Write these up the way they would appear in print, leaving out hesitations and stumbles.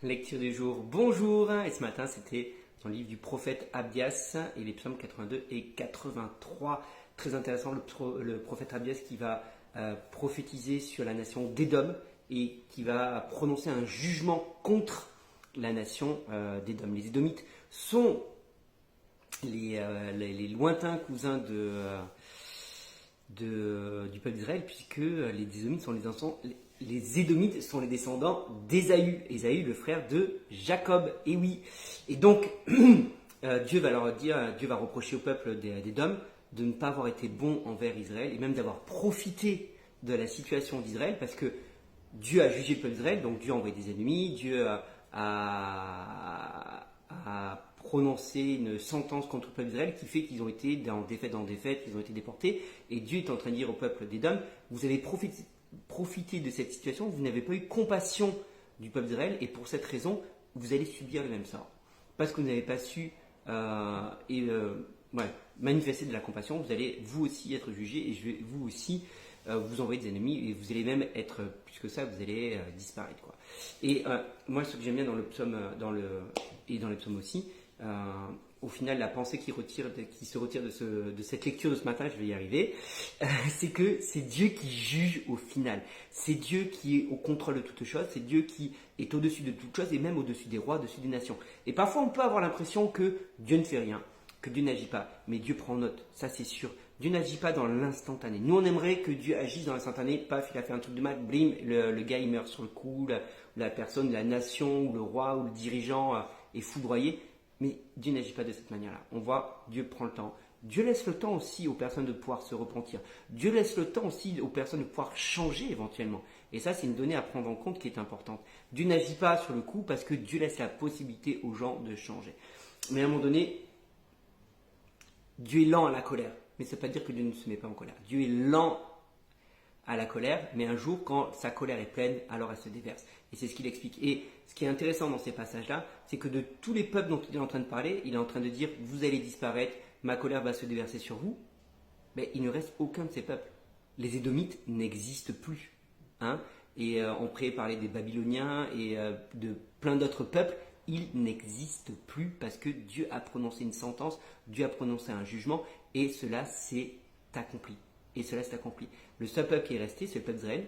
Lecture du jour, bonjour. Et ce matin, c'était dans le livre du prophète Abdias et les psaumes 82 et 83. Très intéressant, le prophète Abdias qui va prophétiser sur la nation d'Édom et qui va prononcer un jugement contre la nation d'Édom. Les Édomites sont les lointains cousins du peuple d'Israël, puisque les Édomites sont les descendants d'Ésaü, Ésaü le frère de Jacob, et oui. Et donc, Dieu va reprocher au peuple d'Édom de ne pas avoir été bon envers Israël, et même d'avoir profité de la situation d'Israël, parce que Dieu a jugé le peuple d'Israël, donc Dieu a envoyé des ennemis, Dieu a prononcé une sentence contre le peuple d'Israël qui fait qu'ils ont été dans défaite, qu'ils ont été déportés, et Dieu est en train de dire au peuple d'Édom, vous avez profité de cette situation, vous n'avez pas eu compassion du peuple d'Israël, et pour cette raison, vous allez subir le même sort. Parce que vous n'avez pas su manifester de la compassion, vous allez vous aussi être jugés, et je vais vous aussi vous envoyer des ennemis, et vous allez même être, plus que ça, vous allez disparaître, quoi. Et moi, ce que j'aime bien dans le psaume, et dans les psaumes aussi, au final, la pensée qui se retire de cette lecture de ce matin, je vais y arriver, c'est que c'est Dieu qui juge au final. C'est Dieu qui est au contrôle de toutes choses, c'est Dieu qui est au-dessus de toutes choses, et même au-dessus des rois, au-dessus des nations. Et parfois, on peut avoir l'impression que Dieu ne fait rien, que Dieu n'agit pas, mais Dieu prend note, ça c'est sûr. Dieu n'agit pas dans l'instantané. Nous, on aimerait que Dieu agisse dans l'instantané. Paf, il a fait un truc de mal, blim, le gars il meurt sur le coup, la personne, la nation, ou le roi, ou le dirigeant est foudroyé. Mais Dieu n'agit pas de cette manière-là. On voit, Dieu prend le temps. Dieu laisse le temps aussi aux personnes de pouvoir se repentir. Dieu laisse le temps aussi aux personnes de pouvoir changer éventuellement. Et ça, c'est une donnée à prendre en compte qui est importante. Dieu n'agit pas sur le coup parce que Dieu laisse la possibilité aux gens de changer. Mais à un moment donné, Dieu est lent à la colère. Mais ça ne veut pas dire que Dieu ne se met pas en colère. Dieu est lent à la colère, mais un jour, quand sa colère est pleine, alors elle se déverse. Et c'est ce qu'il explique. Et ce qui est intéressant dans ces passages-là, c'est que de tous les peuples dont il est en train de parler, il est en train de dire, vous allez disparaître, ma colère va se déverser sur vous. Mais il ne reste aucun de ces peuples. Les Édomites n'existent plus. Et on pourrait parler des Babyloniens et de plein d'autres peuples. Ils n'existent plus parce que Dieu a prononcé une sentence, Dieu a prononcé un jugement, et cela s'est accompli. Et cela s'est accompli. Le seul peuple qui est resté, c'est le peuple d'Israël,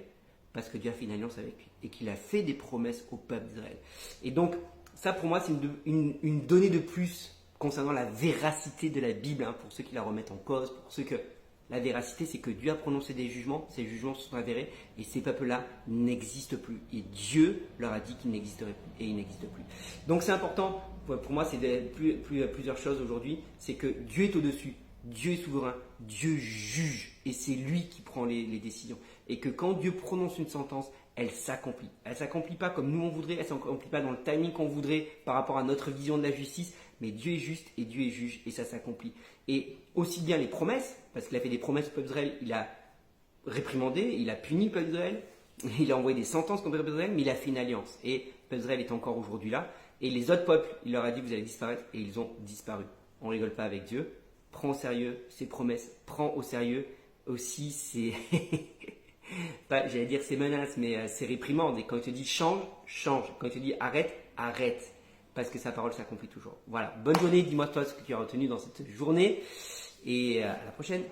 parce que Dieu a fait une alliance avec lui, et qu'il a fait des promesses au peuple d'Israël. Et donc, ça pour moi, c'est une donnée de plus concernant la véracité de la Bible, pour ceux qui la remettent en cause, pour ceux que la véracité, c'est que Dieu a prononcé des jugements, ces jugements se sont avérés, et ces peuples-là n'existent plus. Et Dieu leur a dit qu'ils n'existeraient plus, et ils n'existent plus. Donc c'est important, pour moi, c'est plusieurs choses aujourd'hui, c'est que Dieu est au-dessus. Dieu est souverain, Dieu juge, et c'est lui qui prend les décisions. Et que quand Dieu prononce une sentence, elle s'accomplit. Elle ne s'accomplit pas comme nous on voudrait, elle ne s'accomplit pas dans le timing qu'on voudrait par rapport à notre vision de la justice, mais Dieu est juste et Dieu est juge, et ça s'accomplit. Et aussi bien les promesses, parce qu'il a fait des promesses au peuple d'Israël, il a réprimandé, il a puni le peuple d'Israël, il a envoyé des sentences contre le peuple d'Israël, mais il a fait une alliance. Et le peuple d'Israël est encore aujourd'hui là, et les autres peuples, il leur a dit vous allez disparaître, et ils ont disparu. On ne rigole pas avec Dieu. Prends au sérieux ses promesses, prends au sérieux aussi ses, j'allais dire ses menaces, mais ses réprimandes. Et quand il te dit change, change. Quand il te dit arrête, arrête. Parce que sa parole s'accomplit toujours. Voilà, bonne journée, dis-moi toi ce que tu as retenu dans cette journée. Et à la prochaine.